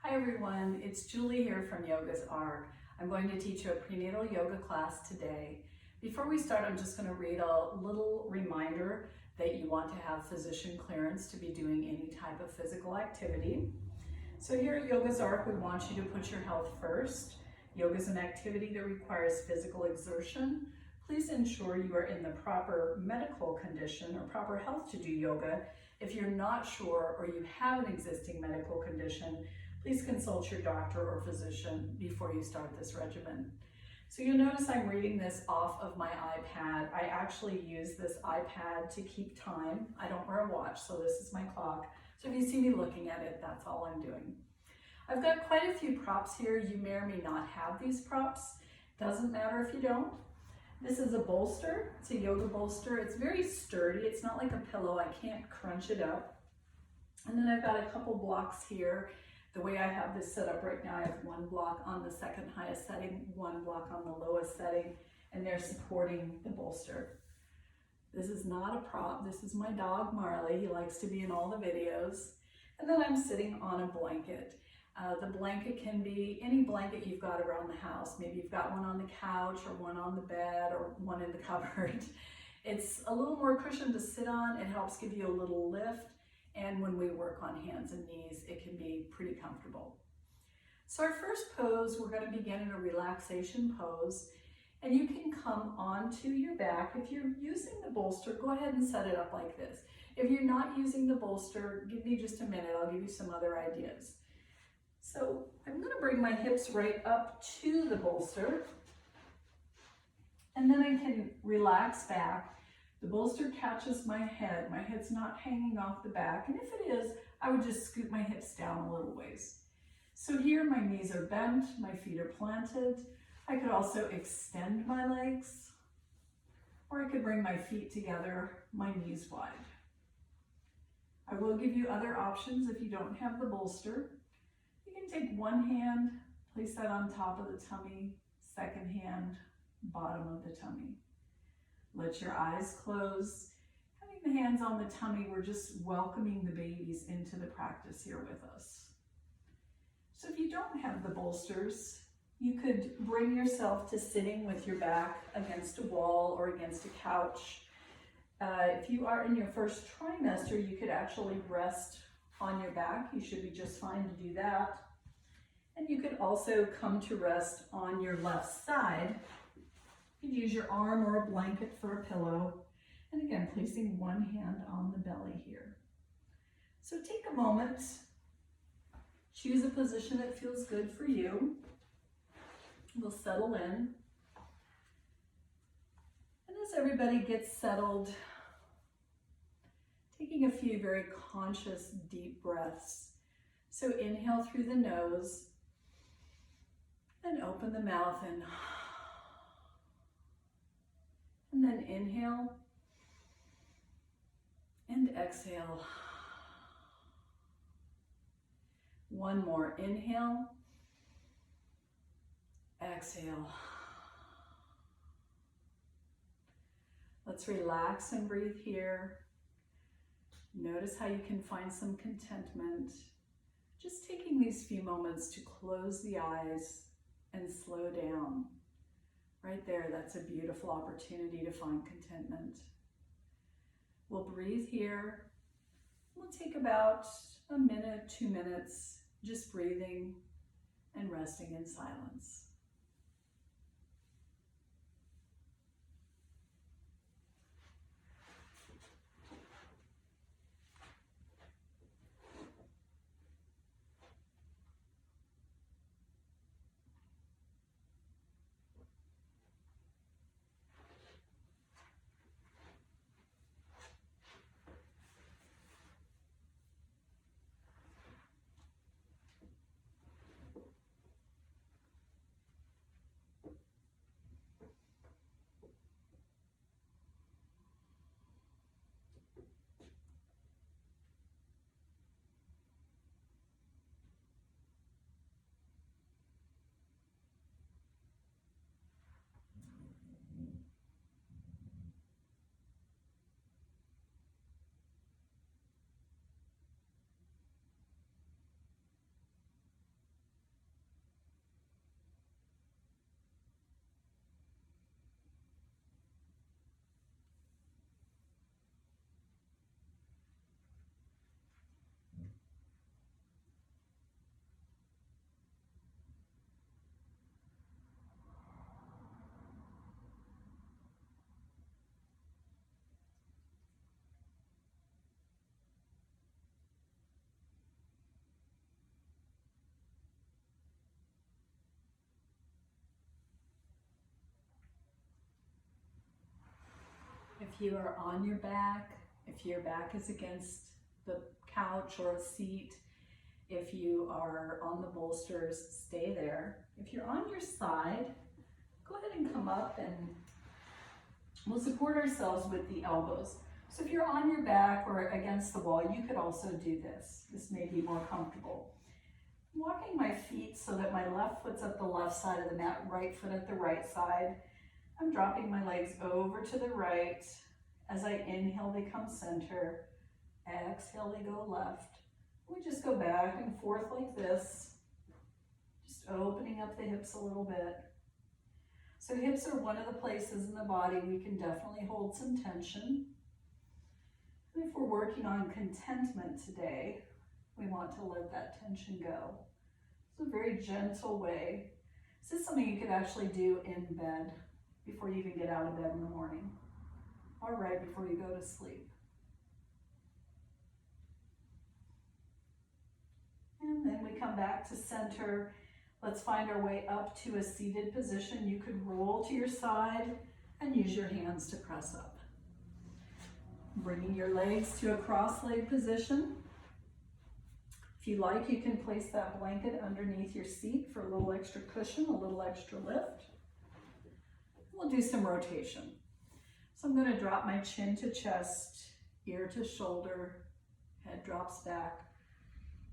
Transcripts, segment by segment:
Hi everyone, it's Julie here from Yoga's Art. I'm going to teach you a prenatal yoga class today. Before we start, I'm just going to read a little reminder that you want to have physician clearance to be doing any type of physical activity. So here at Yoga's Art, we want you to put your health first. Yoga is an activity that requires physical exertion. Please ensure you are in the proper medical condition or proper health to do yoga. If you're not sure or you have an existing medical condition, please consult your doctor or physician before you start this regimen. So you'll notice I'm reading this off of my iPad. I actually use this iPad to keep time. I don't wear a watch, so this is my clock. So if you see me looking at it, that's all I'm doing. I've got quite a few props here. You may or may not have these props. Doesn't matter if you don't. This is a bolster. It's a yoga bolster. It's very sturdy. It's not like a pillow. I can't crunch it up. And then I've got a couple blocks here. The way I have this set up right now, I have one block on the second highest setting, one block on the lowest setting, and they're supporting the bolster. This is not a prop. This is my dog, Marley. He likes to be in all the videos. And then I'm sitting on a blanket. The blanket can be any blanket you've got around the house. Maybe you've got one on the couch or one on the bed or one in the cupboard. It's a little more cushion to sit on. It helps give you a little lift. And when we work on hands and knees, it can be pretty comfortable. So our first pose, we're going to begin in a relaxation pose. And you can come onto your back. If you're using the bolster, go ahead and set it up like this. If you're not using the bolster, give me just a minute. I'll give you some other ideas. So I'm going to bring my hips right up to the bolster. And then I can relax back. The bolster catches my head. My head's not hanging off the back. And if it is, I would just scoot my hips down a little ways. So here my knees are bent, my feet are planted. I could also extend my legs, or I could bring my feet together, my knees wide. I will give you other options if you don't have the bolster. You can take one hand, place that on top of the tummy, second hand, bottom of the tummy. Let your eyes close. Having the hands on the tummy, we're just welcoming the babies into the practice here with us. So if you don't have the bolsters, you could bring yourself to sitting with your back against a wall or against a couch. If you are in your first trimester, you could actually rest on your back. You should be just fine to do that. And you could also come to rest on your left side. You could use your arm or a blanket for a pillow. And again, placing one hand on the belly here. So take a moment, choose a position that feels good for you. We'll settle in. And as everybody gets settled, taking a few very conscious, deep breaths. So inhale through the nose and open the mouth and then inhale and exhale. One more, inhale, exhale. Let's relax and breathe here. Notice how you can find some contentment. Just taking these few moments to close the eyes and slow down. Right there, that's a beautiful opportunity to find contentment. We'll breathe here. We'll take about a minute, 2 minutes, just breathing and resting in silence. you are on your back, if your back is against the couch or a seat, if you are on the bolsters, stay there. If you're on your side, go ahead and come up, and we'll support ourselves with the elbows. So if you're on your back or against the wall, you could also do this. This may be more comfortable. I'm walking my feet so that my left foot's at the left side of the mat, right foot at the right side. I'm dropping my legs over to the right. As I inhale, they come center. Exhale, they go left. We just go back and forth like this, just opening up the hips a little bit. So hips are one of the places in the body we can definitely hold some tension. And if we're working on contentment today, we want to let that tension go. It's a very gentle way. This is something you could actually do in bed before you even get out of bed in the morning, or right before you go to sleep. And then we come back to center. Let's find our way up to a seated position. You could roll to your side and use your hands to press up. Bringing your legs to a cross-leg position. If you like, you can place that blanket underneath your seat for a little extra cushion, a little extra lift. We'll do some rotation. So I'm going to drop my chin to chest, ear to shoulder, head drops back.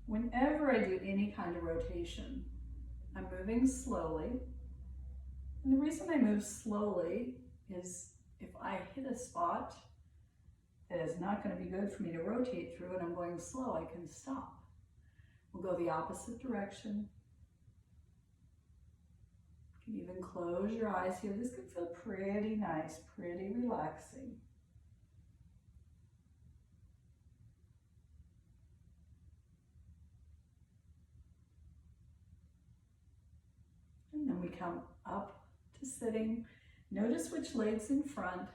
Whenever I do any kind of rotation, I'm moving slowly. And the reason I move slowly is if I hit a spot that is not going to be good for me to rotate through and I'm going slow, I can stop. We'll go the opposite direction. You can even close your eyes here. This could feel pretty nice, pretty relaxing. And then we come up to sitting. Notice which leg's in front.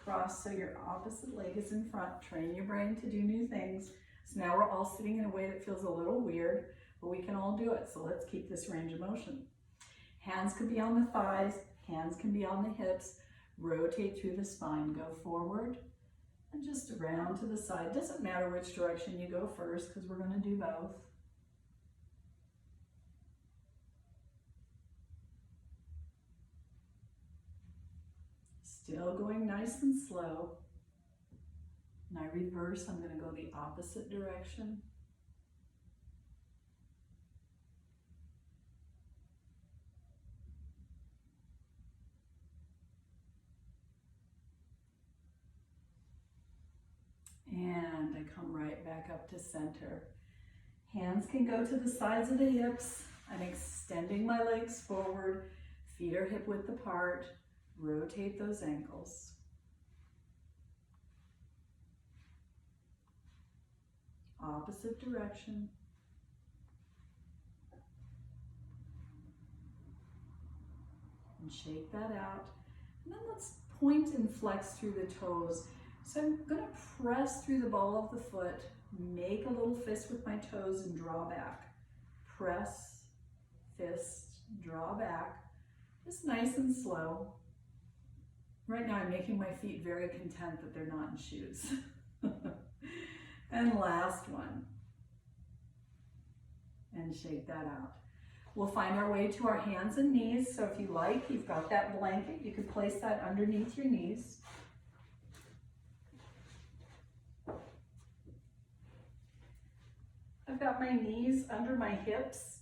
Cross so your opposite leg is in front. Train your brain to do new things. So now we're all sitting in a way that feels a little weird, but we can all do it. So let's keep this range of motion. Hands could be on the thighs, hands can be on the hips. Rotate through the spine, go forward and just around to the side. Doesn't matter which direction you go first because we're going to do both. Still going nice and slow. And I reverse, I'm going to go the opposite direction. And I come right back up to center. Hands can go to the sides of the hips. I'm extending my legs forward. Feet are hip width apart. Rotate those ankles. Opposite direction. And shake that out. And then let's point and flex through the toes. So I'm going to press through the ball of the foot, make a little fist with my toes and draw back. Press, fist, draw back. Just nice and slow. Right now I'm making my feet very content that they're not in shoes. And last one. And shake that out. We'll find our way to our hands and knees. So if you like, you've got that blanket, you could place that underneath your knees. I've got my knees under my hips.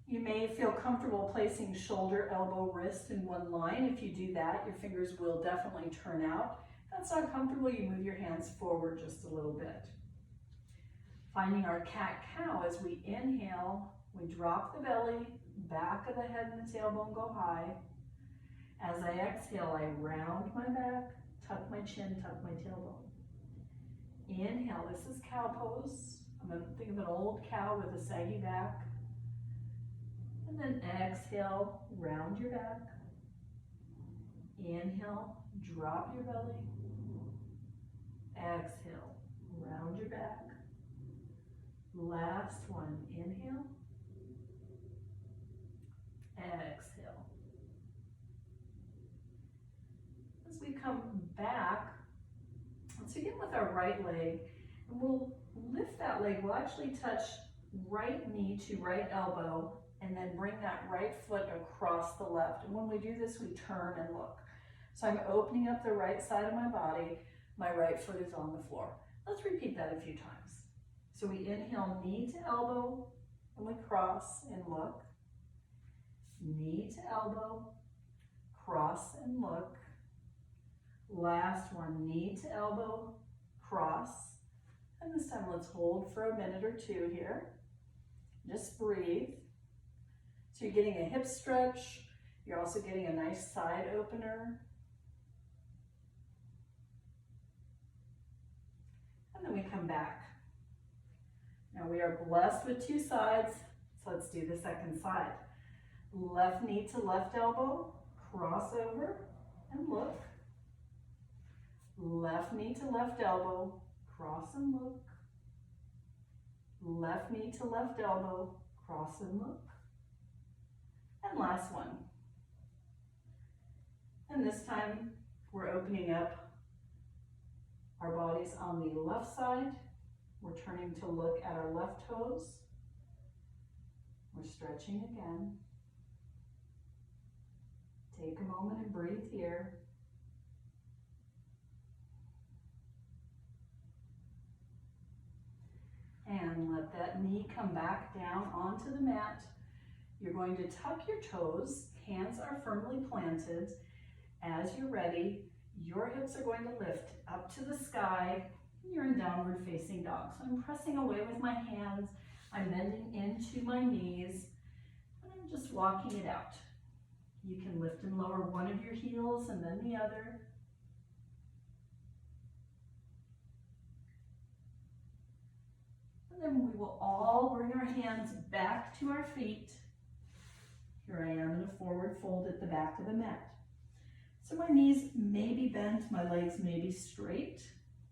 You may feel comfortable placing shoulder, elbow, wrist in one line. If you do that, your fingers will definitely turn out. If that's not comfortable, you move your hands forward just a little bit. Finding our cat-cow, as we inhale, we drop the belly, back of the head and the tailbone go high. As I exhale, I round my back, tuck my chin, tuck my tailbone. Inhale, this is cow pose. I'm going to think of an old cow with a saggy back. And then exhale, round your back. Inhale, drop your belly. Exhale, round your back. Last one, inhale. Exhale. As we come back right leg, and we'll lift that leg. We'll actually touch right knee to right elbow, and then bring that right foot across the left. And when we do this, we turn and look. So I'm opening up the right side of my body. My right foot is on the floor. Let's repeat that a few times. So we inhale, knee to elbow, and we cross and look. Knee to elbow, cross and look. Last one, knee to elbow, cross. And this time let's hold for a minute or two here. Just breathe. So you're getting a hip stretch. You're also getting a nice side opener. And then we come back. Now we are blessed with two sides, so let's do the second side. Left knee to left elbow, cross over and look. Left knee to left elbow, cross and look. Left knee to left elbow, cross and look. And last one. And this time we're opening up our bodies on the left side. We're turning to look at our left toes. We're stretching again. Take a moment and breathe here. And let that knee come back down onto the mat. You're going to tuck your toes. Hands are firmly planted. As you're ready, your hips are going to lift up to the sky. You're in downward facing dog. So I'm pressing away with my hands. I'm bending into my knees. And I'm just walking it out. You can lift and lower one of your heels and then the other. And then we will all bring our hands back to our feet. Here I am in a forward fold at the back of the mat. So my knees may be bent, my legs may be straight,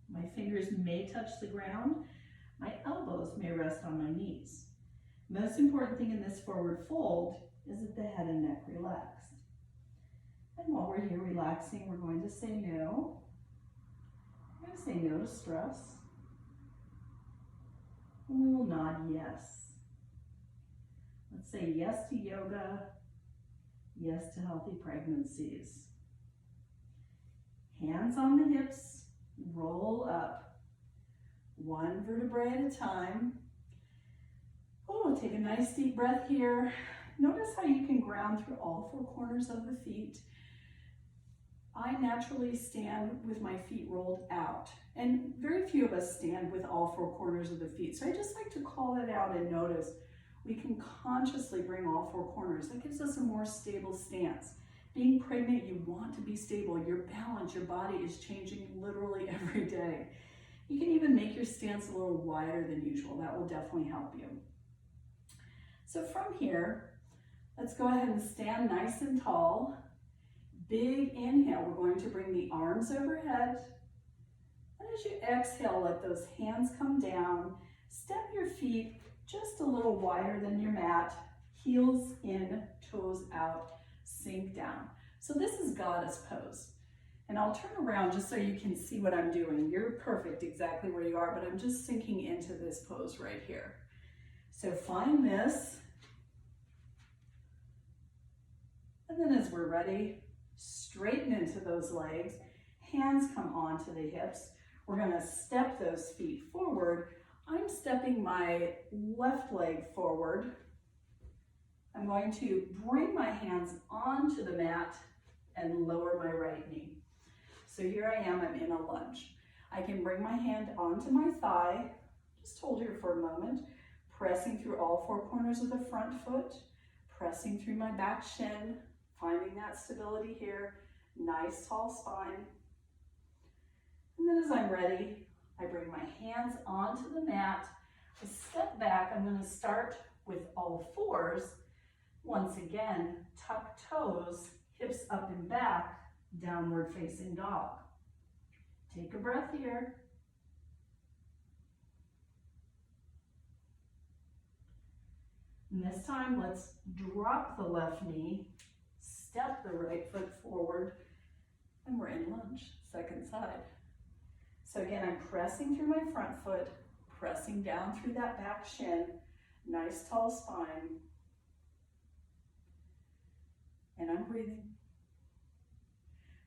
my fingers may touch the ground, my elbows may rest on my knees. Most important thing in this forward fold is that the head and neck relaxed. And while we're here relaxing, we're going to say no. We're going to say no to stress. And we will nod yes. Let's say yes to yoga, yes to healthy pregnancies. Hands on the hips, roll up, one vertebrae at a time. Oh, take a nice deep breath here. Notice how you can ground through all four corners of the feet. I naturally stand with my feet rolled out, and very few of us stand with all four corners of the feet. So I just like to call that out and notice we can consciously bring all four corners. That gives us a more stable stance. Being pregnant, you want to be stable. Your balance, your body is changing literally every day. You can even make your stance a little wider than usual. That will definitely help you. So from here, let's go ahead and stand nice and tall. Big inhale, we're going to bring the arms overhead. And as you exhale, let those hands come down. Step your feet just a little wider than your mat. Heels in, toes out, sink down. So this is goddess pose. And I'll turn around just so you can see what I'm doing. You're perfect exactly where you are, but I'm just sinking into this pose right here. So find this. And then as we're ready, straighten into those legs. Hands come onto the hips. We're going to step those feet forward. I'm stepping my left leg forward. I'm going to bring my hands onto the mat and lower my right knee. So here I am, I'm in a lunge. I can bring my hand onto my thigh, just hold here for a moment, pressing through all four corners of the front foot, pressing through my back shin, finding that stability here, nice tall spine. And then as I'm ready, I bring my hands onto the mat, I step back, I'm going to start with all fours. Once again, tuck toes, hips up and back, downward facing dog. Take a breath here. And this time, let's drop the left knee, step the right foot forward, and we're in lunge, second side. So again, I'm pressing through my front foot, pressing down through that back shin, nice tall spine. And I'm breathing.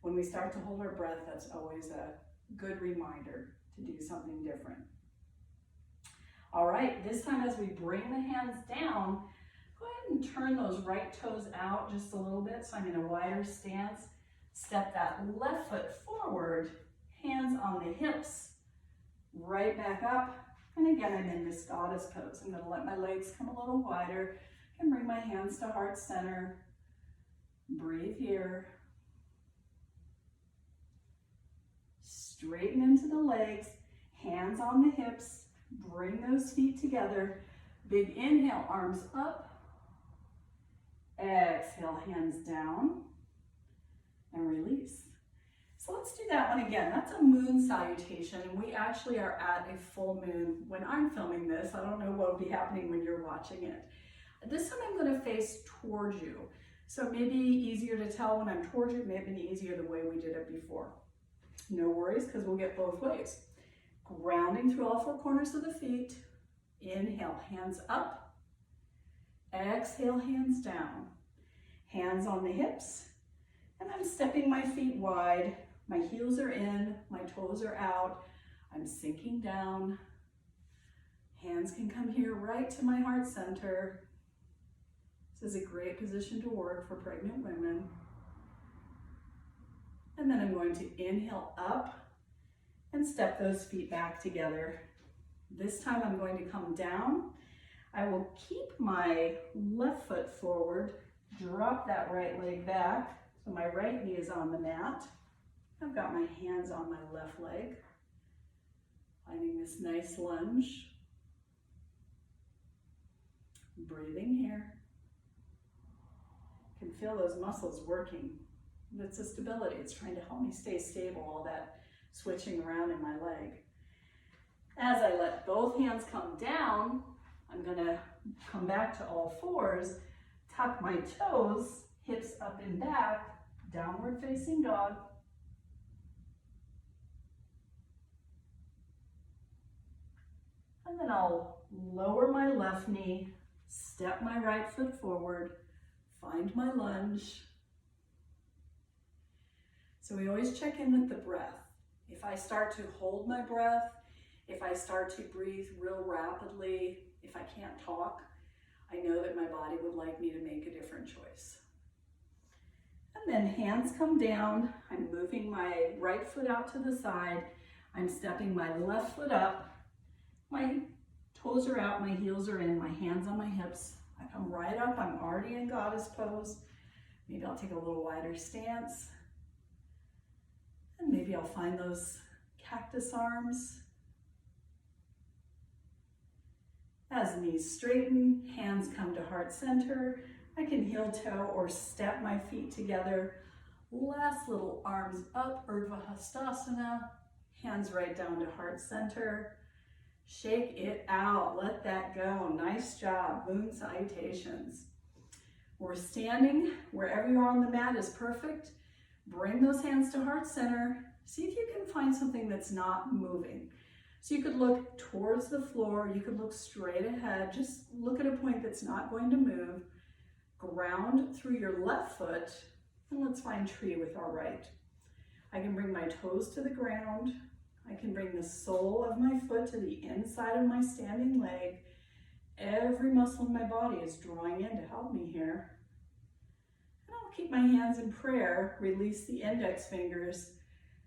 When we start to hold our breath, that's always a good reminder to do something different. All right, this time as we bring the hands down, go ahead and turn those right toes out just a little bit so I'm in a wider stance. Step that left foot forward, hands on the hips, right back up. And again, I'm in this goddess pose. I'm gonna let my legs come a little wider and bring my hands to heart center. Breathe here. Straighten into the legs, hands on the hips, bring those feet together. Big inhale, arms up. Exhale, hands down, and release. So let's do that one again. That's a moon salutation, and we actually are at a full moon when I'm filming this. I don't know what will be happening when you're watching it. This time I'm going to face towards you. So it may be easier to tell when I'm towards you. It may have been easier the way we did it before. No worries, because we'll get both ways. Grounding through all four corners of the feet. Inhale, hands up. Exhale, hands down. Hands on the hips. And I'm stepping my feet wide. My heels are in, my toes are out. I'm sinking down. Hands can come here right to my heart center. This is a great position to work for pregnant women. And then I'm going to inhale up and step those feet back together. This time I'm going to come down. I will keep my left foot forward, drop that right leg back, so my right knee is on the mat. I've got my hands on my left leg, finding this nice lunge. Breathing here. You can feel those muscles working. It's a stability. It's trying to help me stay stable, all that switching around in my leg. As I let both hands come down, I'm going to come back to all fours, tuck my toes, hips up and back, downward facing dog. And then I'll lower my left knee, step my right foot forward, find my lunge. So we always check in with the breath. If I start to hold my breath, if I start to breathe real rapidly, if I can't talk, I know that my body would like me to make a different choice. And then hands come down. I'm moving my right foot out to the side. I'm stepping my left foot up. My toes are out, my heels are in, my hands on my hips. I come right up, I'm already in goddess pose. Maybe I'll take a little wider stance. And maybe I'll find those cactus arms. As knees straighten, hands come to heart center. I can heel toe or step my feet together. Last little arms up, Urdhva Hastasana. Hands right down to heart center. Shake it out, let that go. Nice job, moon salutations. We're standing, wherever you are on the mat is perfect. Bring those hands to heart center. See if you can find something that's not moving. So you could look towards the floor, you could look straight ahead, just look at a point that's not going to move. Ground through your left foot, and let's find tree with our right. I can bring my toes to the ground. I can bring the sole of my foot to the inside of my standing leg. Every muscle in my body is drawing in to help me here. And I'll keep my hands in prayer, release the index fingers,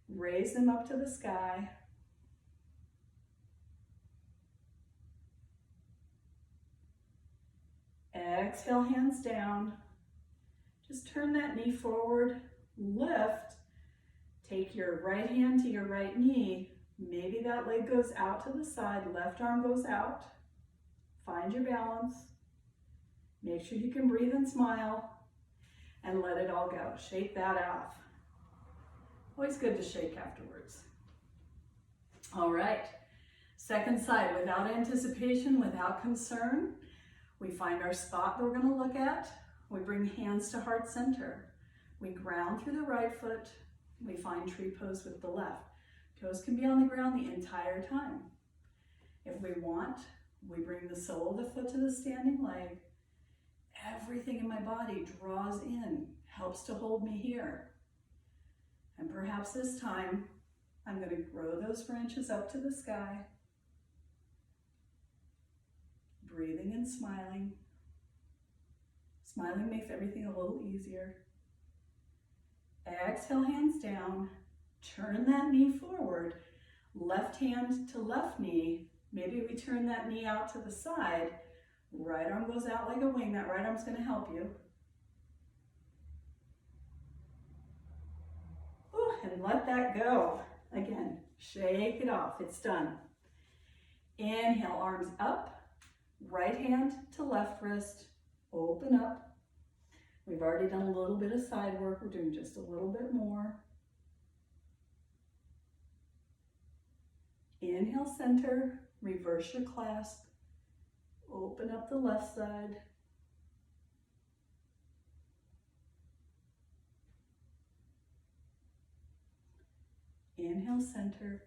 raise them up to the sky. Exhale, hands down. Just turn that knee forward, lift. Take your right hand to your right knee. Maybe that leg goes out to the side, left arm goes out. Find your balance. Make sure you can breathe and smile, and let it all go. Shake that off. Always good to shake afterwards. All right, second side, without anticipation, without concern. We find our spot that we're going to look at. We bring hands to heart center. We ground through the right foot. We find tree pose with the left. Toes can be on the ground the entire time. If we want, we bring the sole of the foot to the standing leg. Everything in my body draws in, helps to hold me here. And perhaps this time, I'm going to grow those branches up to the sky. Breathing and smiling. Smiling makes everything a little easier. Exhale, hands down. Turn that knee forward. Left hand to left knee. Maybe we turn that knee out to the side. Right arm goes out like a wing. That right arm's going to help you. Ooh, and let that go. Again, shake it off. It's done. Inhale, arms up. Right hand to left wrist. Open up. We've already done a little bit of side work. We're doing just a little bit more. Inhale, center. Reverse your clasp. Open up the left side. Inhale, center.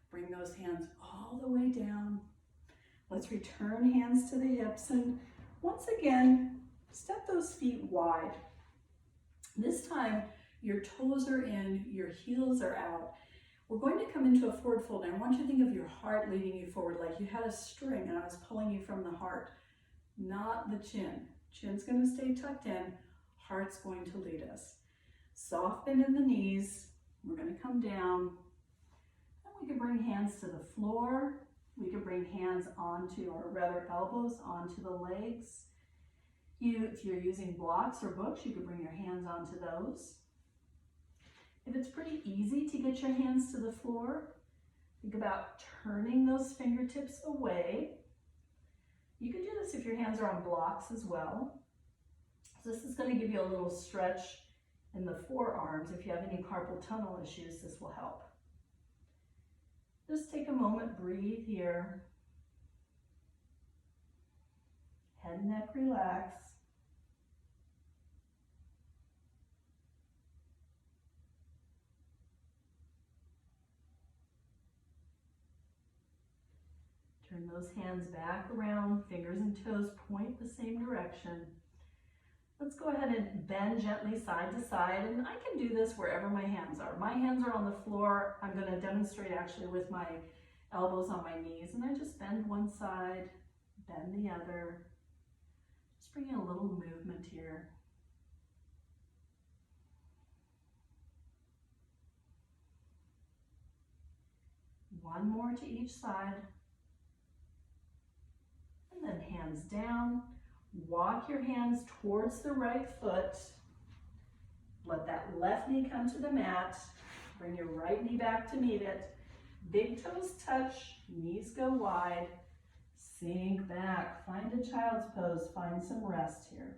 Bring those hands all the way down. Let's return hands to the hips, and once again, step those feet wide. This time, your toes are in, your heels are out. We're going to come into a forward fold, and I want you to think of your heart leading you forward, like you had a string and I was pulling you from the heart, not the chin. Chin's going to stay tucked in, heart's going to lead us. Soft bend in the knees. We're going to come down, and we can bring hands to the floor. We can bring hands onto, or rather elbows onto the legs. If you're using blocks or books, you can bring your hands onto those. If it's pretty easy to get your hands to the floor, think about turning those fingertips away. You can do this if your hands are on blocks as well. So this is going to give you a little stretch in the forearms. If you have any carpal tunnel issues, this will help. Just take a moment, breathe here. Head and neck relax. Turn those hands back around, fingers and toes point the same direction. Let's go ahead and bend gently side to side, and I can do this wherever my hands are. My hands are on the floor. I'm going to demonstrate actually with my elbows on my knees, and I just bend one side, bend the other. Just bring in a little movement here. One more to each side. And then hands down. Walk your hands towards the right foot. Let that left knee come to the mat. Bring your right knee back to meet it. Big toes touch, knees go wide. Sink back, find a child's pose, find some rest here.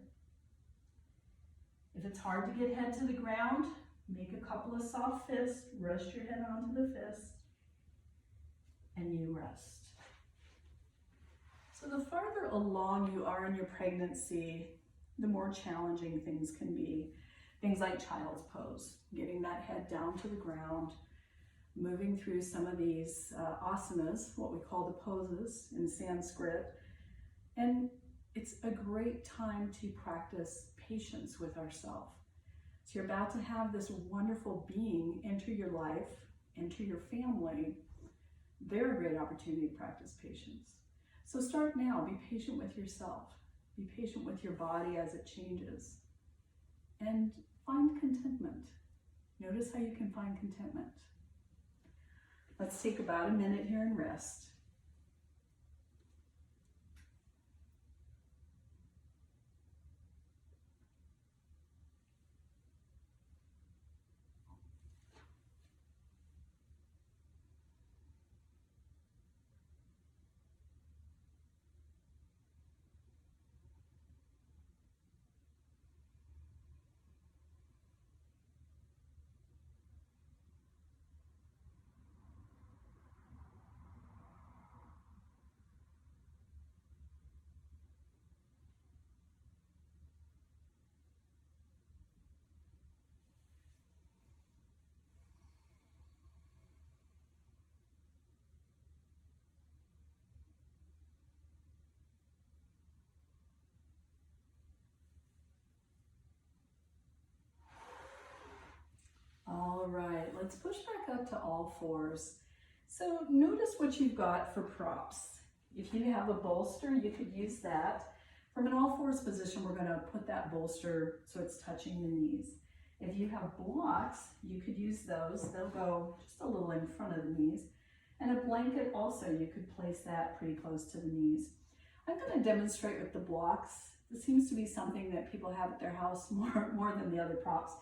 If it's hard to get head to the ground, make a couple of soft fists, rest your head onto the fist, and you rest. So the farther along you are in your pregnancy, the more challenging things can be. Things like child's pose, getting that head down to the ground, moving through some of these asanas, what we call the poses in Sanskrit. And it's a great time to practice patience with ourselves. So you're about to have this wonderful being enter your life, enter your family. They're a great opportunity to practice patience. So start now, be patient with yourself. Be patient with your body as it changes. And find contentment. Notice how you can find contentment. Let's take about a minute here and rest. let's push back up to all fours. So notice what you've got for props. If you have a bolster, you could use that. From an all fours position, we're gonna put that bolster so it's touching the knees. If you have blocks, you could use those. They'll go just a little in front of the knees. And a blanket also, you could place that pretty close to the knees. I'm gonna demonstrate with the blocks. This seems to be something that people have at their house more than the other props.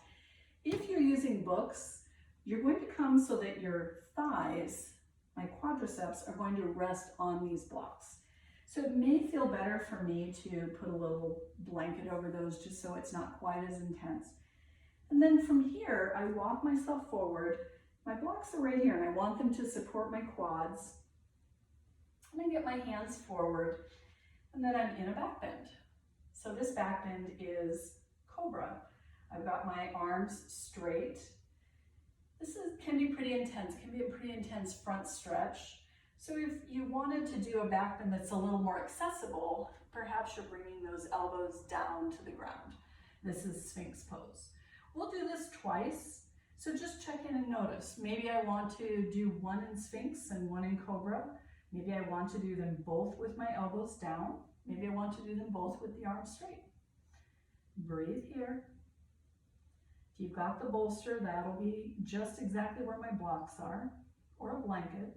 If you're using books, you're going to come so that your thighs, my quadriceps, are going to rest on these blocks. So it may feel better for me to put a little blanket over those just so it's not quite as intense. And then from here, I walk myself forward. My blocks are right here and I want them to support my quads. And I get my hands forward and then I'm in a back bend. So this back bend is cobra. I've got my arms straight. This can be pretty intense, can be a pretty intense front stretch. So if you wanted to do a back bend that's a little more accessible, perhaps you're bringing those elbows down to the ground. This is Sphinx pose. We'll do this twice, so just check in and notice. Maybe I want to do one in Sphinx and one in Cobra. Maybe I want to do them both with my elbows down. Maybe I want to do them both with the arms straight. Breathe here. If you've got the bolster, that'll be just exactly where my blocks are, or a blanket.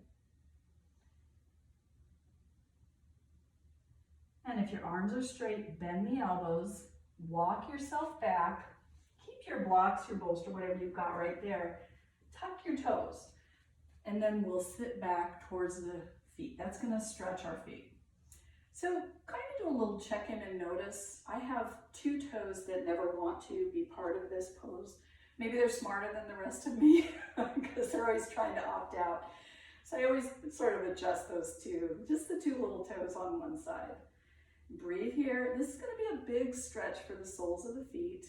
And if your arms are straight, bend the elbows, walk yourself back, keep your blocks, your bolster, whatever you've got right there, tuck your toes, and then we'll sit back towards the feet. That's gonna stretch our feet. So kind of do a little check-in and notice. I have two toes that never want to be part of this pose. Maybe they're smarter than the rest of me because they're always trying to opt out. So I always sort of adjust those two, just the two little toes on one side. Breathe here. This is going to be a big stretch for the soles of the feet.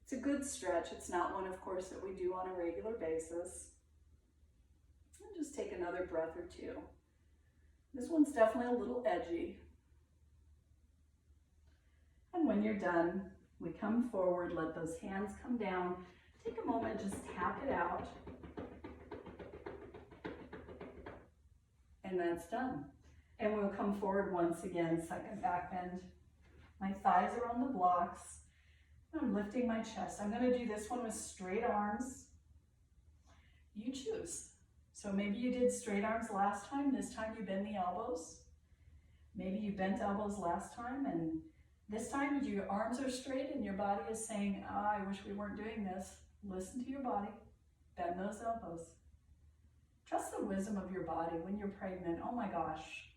It's a good stretch. It's not one, of course, that we do on a regular basis. And just take another breath or two. This one's definitely a little edgy. And when you're done, we come forward, let those hands come down. Take a moment, just tap it out. And that's done. And we'll come forward once again, second back bend. My thighs are on the blocks. I'm lifting my chest. I'm gonna do this one with straight arms. You choose. So maybe you did straight arms last time, this time you bend the elbows. Maybe you bent elbows last time and this time your arms are straight and your body is saying, I wish we weren't doing this. Listen to your body, bend those elbows. Trust the wisdom of your body when you're pregnant. Oh my gosh.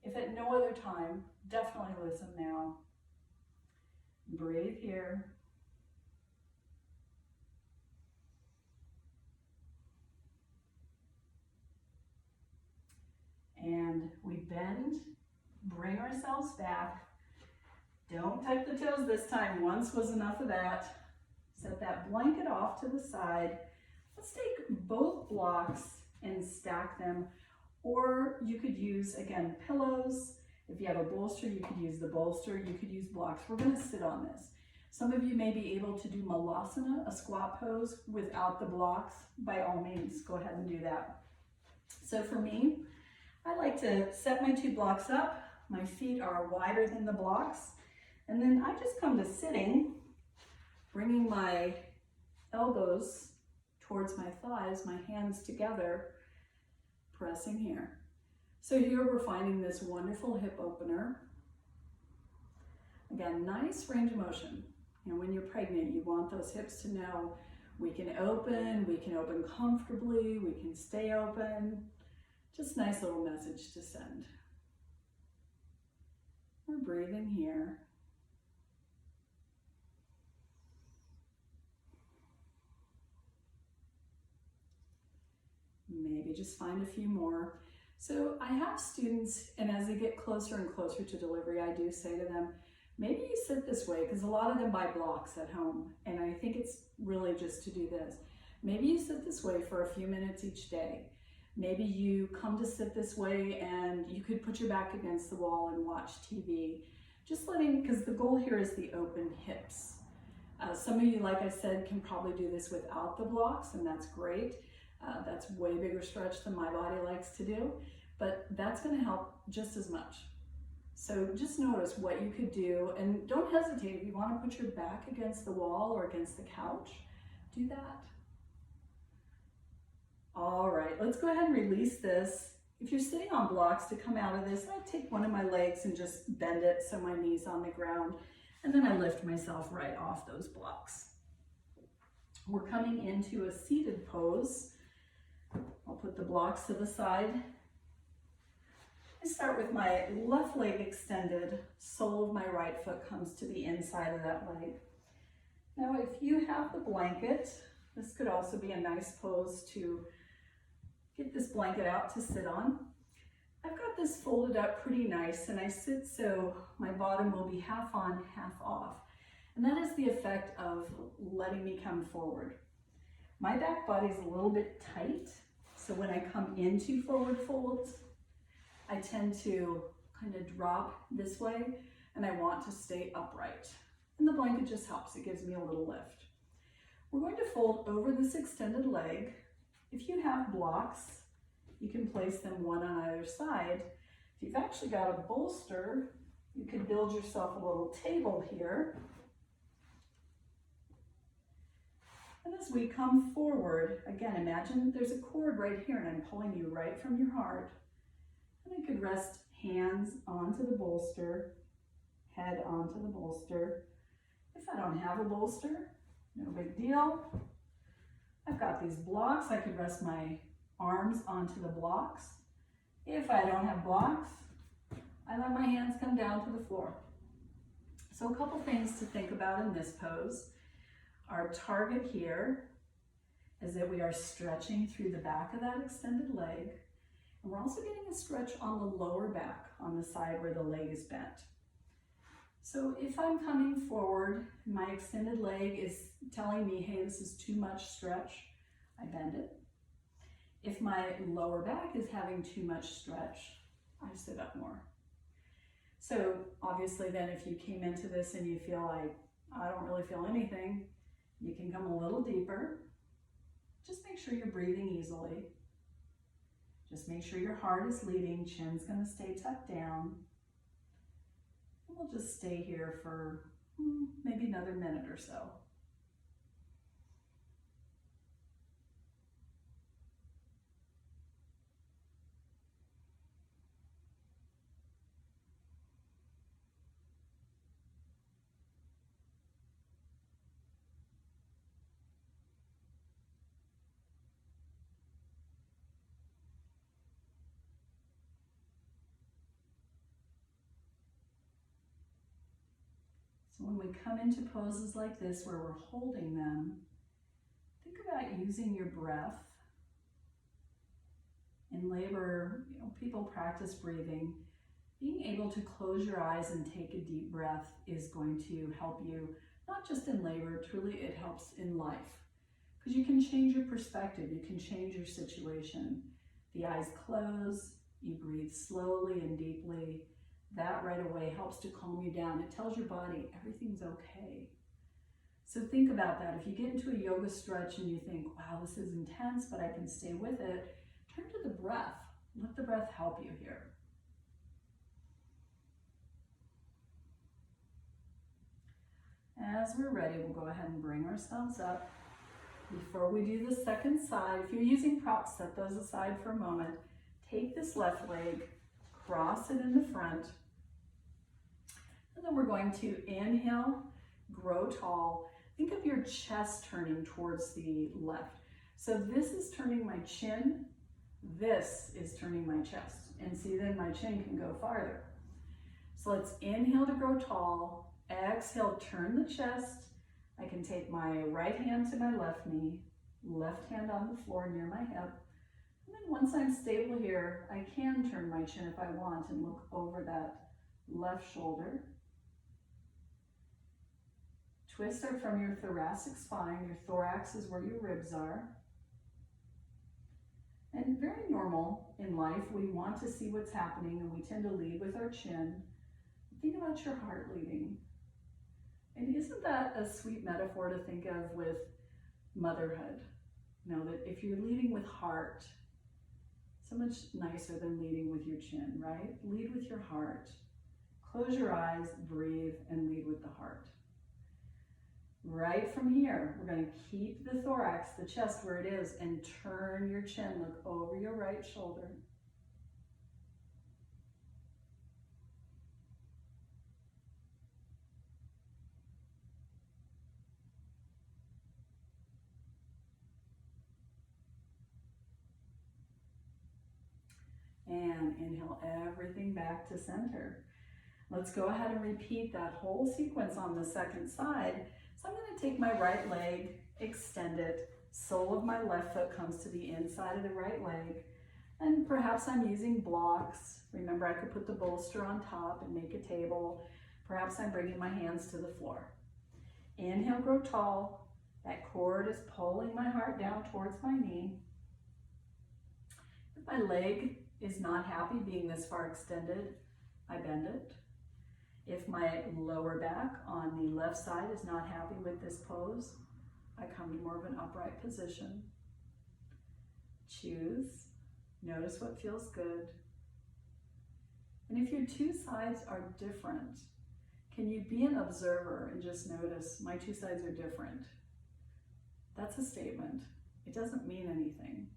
If at no other time, definitely listen now. Breathe here. And we bend, bring ourselves back. Don't tuck the toes this time. Once was enough of that. Set that blanket off to the side. Let's take both blocks and stack them. Or you could use, again, pillows. If you have a bolster, you could use the bolster. You could use blocks. We're going to sit on this. Some of you may be able to do malasana, a squat pose, without the blocks. By all means, go ahead and do that. So for me, I like to set my two blocks up. My feet are wider than the blocks. And then I just come to sitting, bringing my elbows towards my thighs, my hands together, pressing here. So here we're finding this wonderful hip opener. Again, nice range of motion. You know, when you're pregnant, you want those hips to know we can open comfortably, we can stay open. Just nice little message to send. We're breathing here. Maybe just find a few more. So I have students, and as they get closer and closer to delivery, I do say to them, maybe you sit this way, because a lot of them buy blocks at home, and I think it's really just to do this. Maybe you sit this way for a few minutes each day. Maybe you come to sit this way and you could put your back against the wall and watch TV. Just letting, because the goal here is the open hips. Some of you, like I said, can probably do this without the blocks, and that's great. That's way bigger stretch than my body likes to do, but that's going to help just as much. So just notice what you could do, and don't hesitate. If you want to put your back against the wall or against the couch, do that. All right, let's go ahead and release this. If you're sitting on blocks, to come out of this, I take one of my legs and just bend it so my knee's on the ground, and then I lift myself right off those blocks. We're coming into a seated pose. I'll put the blocks to the side. I start with my left leg extended, sole of my right foot comes to the inside of that leg. Now, if you have the blanket, this could also be a nice pose to get this blanket out to sit on. I've got this folded up pretty nice, and I sit so my bottom will be half on, half off. And that is the effect of letting me come forward. My back body's a little bit tight, so when I come into forward folds, I tend to kind of drop this way, and I want to stay upright. And the blanket just helps, it gives me a little lift. We're going to fold over this extended leg. If you have blocks, you can place them one on either side. If you've actually got a bolster, you can build yourself a little table here. And as we come forward, again, imagine there's a cord right here and I'm pulling you right from your heart. And I could rest hands onto the bolster, head onto the bolster. If I don't have a bolster, no big deal. I've got these blocks. I could rest my arms onto the blocks. If I don't have blocks, I let my hands come down to the floor. So a couple things to think about in this pose. Our target here is that we are stretching through the back of that extended leg, and we're also getting a stretch on the lower back, on the side where the leg is bent. So if I'm coming forward, my extended leg is telling me, hey, this is too much stretch, I bend it. If my lower back is having too much stretch, I sit up more. So obviously then if you came into this and you feel like, I don't really feel anything, you can come a little deeper. Just make sure you're breathing easily. Just make sure your heart is leading, chin's gonna stay tucked down. And we'll just stay here for maybe another minute or so. When we come into poses like this where we're holding them, think about using your breath. In labor, people practice breathing. Being able to close your eyes and take a deep breath is going to help you, not just in labor, truly it helps in life. Because you can change your perspective, you can change your situation. The eyes close, you breathe slowly and deeply. That right away helps to calm you down. It tells your body everything's okay. So think about that. If you get into a yoga stretch and you think, wow, this is intense, but I can stay with it, turn to the breath. Let the breath help you here. As we're ready, we'll go ahead and bring ourselves up. Before we do the second side, if you're using props, set those aside for a moment. Take this left leg, cross it in the front, and then we're going to inhale, grow tall. Think of your chest turning towards the left. So this is turning my chin, this is turning my chest. And see, then my chin can go farther. So let's inhale to grow tall, exhale, turn the chest. I can take my right hand to my left knee, left hand on the floor near my hip. And then once I'm stable here, I can turn my chin if I want and look over that left shoulder. Twists are from your thoracic spine. Your thorax is where your ribs are. And very normal in life, we want to see what's happening and we tend to lead with our chin. Think about your heart leading. And isn't that a sweet metaphor to think of with motherhood? You know, that if you're leading with heart, so much nicer than leading with your chin, right? Lead with your heart. Close your eyes, breathe, and lead with the heart. Right from here, we're going to keep the thorax, the chest where it is, and turn your chin. Look over your right shoulder. And inhale everything back to center. Let's go ahead and repeat that whole sequence on the second side. So I'm going to take my right leg, extend it, sole of my left foot comes to the inside of the right leg, and perhaps I'm using blocks. Remember, I could put the bolster on top and make a table. Perhaps I'm bringing my hands to the floor. Inhale, grow tall. That cord is pulling my heart down towards my knee. If my leg is not happy being this far extended, I bend it. If my lower back on the left side is not happy with this pose, I come to more of an upright position. Choose. Notice what feels good. And if your two sides are different, can you be an observer and just notice my two sides are different? That's a statement. It doesn't mean anything.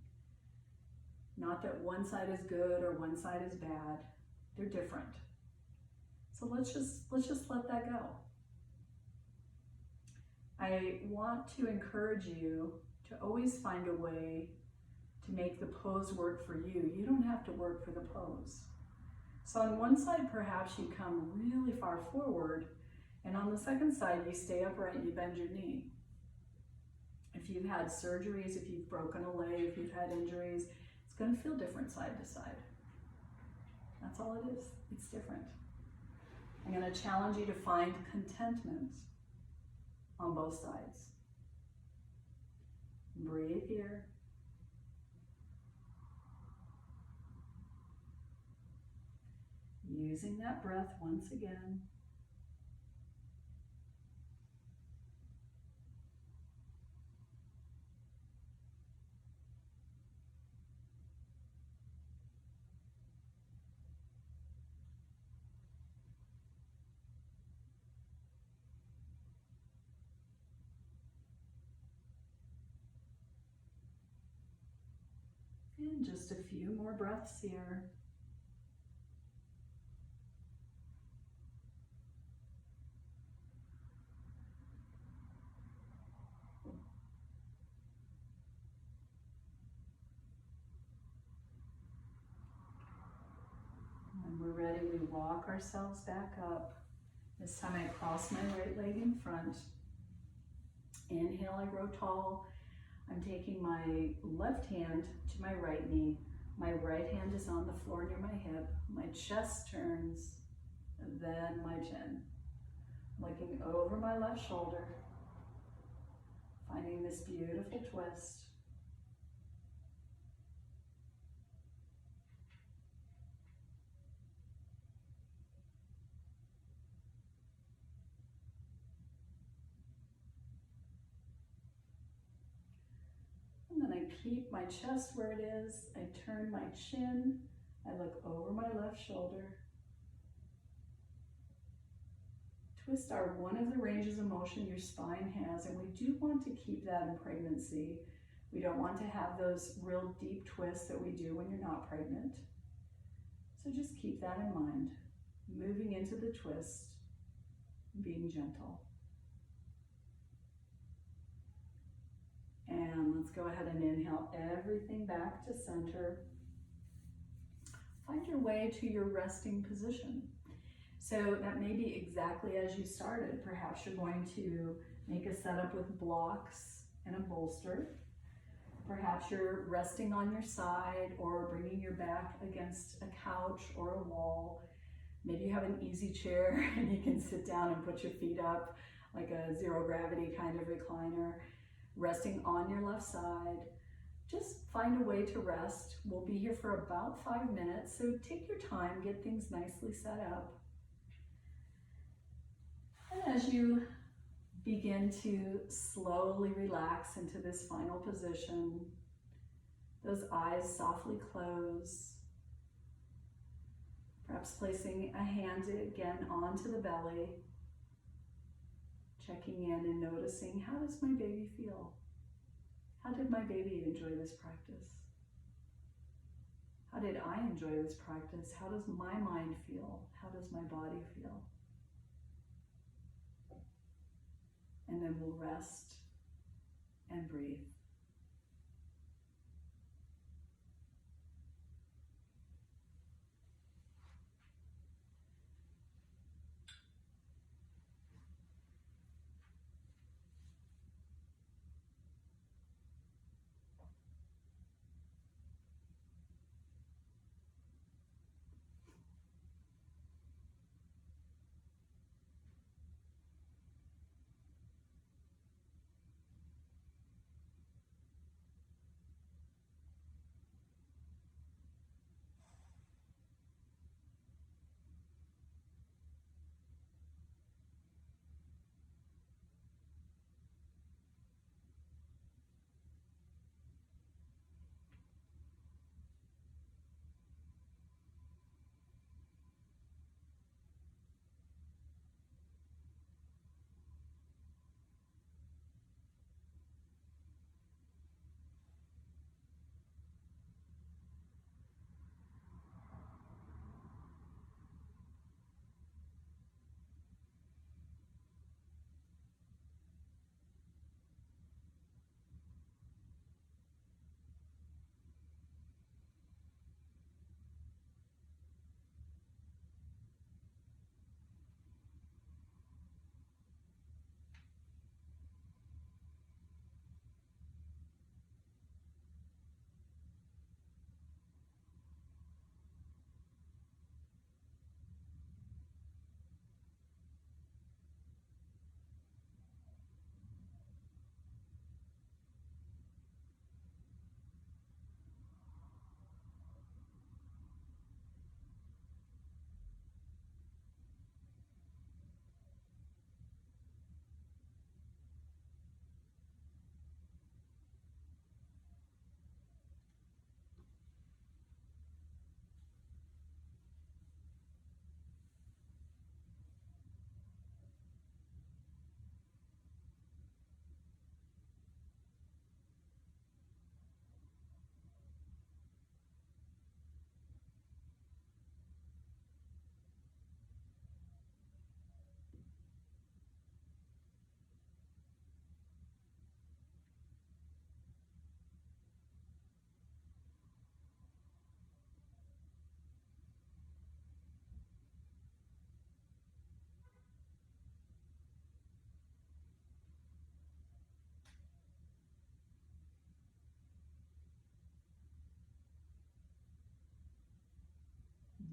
Not that one side is good or one side is bad. They're different. So let's just let that go. I want to encourage you to always find a way to make the pose work for you. You don't have to work for the pose. So on one side, perhaps you come really far forward, and on the second side, you stay upright and you bend your knee. If you've had surgeries, if you've broken a leg, if you've had injuries, it's going to feel different side to side. That's all it is. It's different. I'm going to challenge you to find contentment on both sides. Breathe here. Using that breath once again. And just a few more breaths here. When we're ready, we walk ourselves back up. This time I cross my right leg in front. Inhale, I grow tall. I'm taking my left hand to my right knee. My right hand is on the floor near my hip. My chest turns, and then my chin. Looking over my left shoulder, finding this beautiful twist. And then I keep my chest where it is. I turn my chin. I look over my left shoulder. Twists are one of the ranges of motion your spine has, and we do want to keep that in pregnancy. We don't want to have those real deep twists that we do when you're not pregnant. So just keep that in mind. Moving into the twist, being gentle. And let's go ahead and inhale everything back to center. Find your way to your resting position. So that may be exactly as you started. Perhaps you're going to make a setup with blocks and a bolster. Perhaps you're resting on your side or bringing your back against a couch or a wall. Maybe you have an easy chair and you can sit down and put your feet up like a zero gravity kind of recliner. Resting on your left side. Just find a way to rest. We'll be here for about 5 minutes, so take your time, get things nicely set up. And as you Begin to slowly relax into this final position. Those eyes softly close. Perhaps placing a hand again onto the belly. Checking in and noticing, how does my baby feel? How did my baby enjoy this practice? How did I enjoy this practice? How does my mind feel? How does my body feel? And then we'll rest and breathe.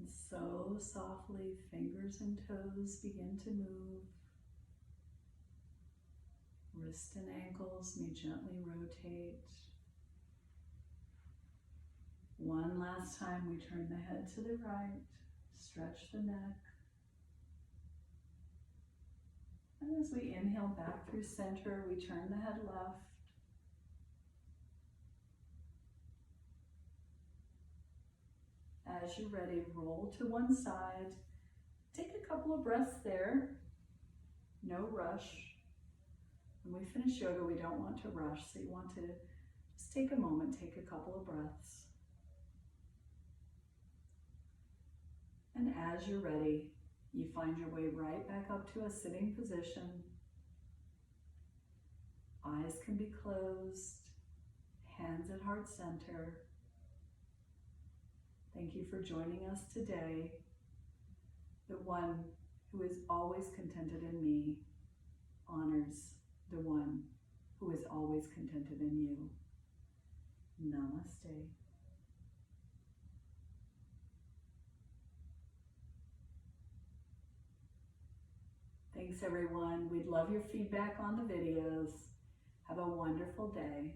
And so softly, fingers and toes begin to move. Wrists and ankles may gently rotate. One last time, we turn the head to the right, stretch the neck. And as we inhale back through center, we turn the head left. As you're ready, roll to one side. Take a couple of breaths there. No rush. When we finish yoga, we don't want to rush, so you want to just take a moment, take a couple of breaths. And as you're ready, you find your way right back up to a sitting position. Eyes can be closed, hands at heart center. Thank you for joining us today. The one who is always contented in me honors the one who is always contented in you. Namaste. Thanks everyone. We'd love your feedback on the videos. Have a wonderful day.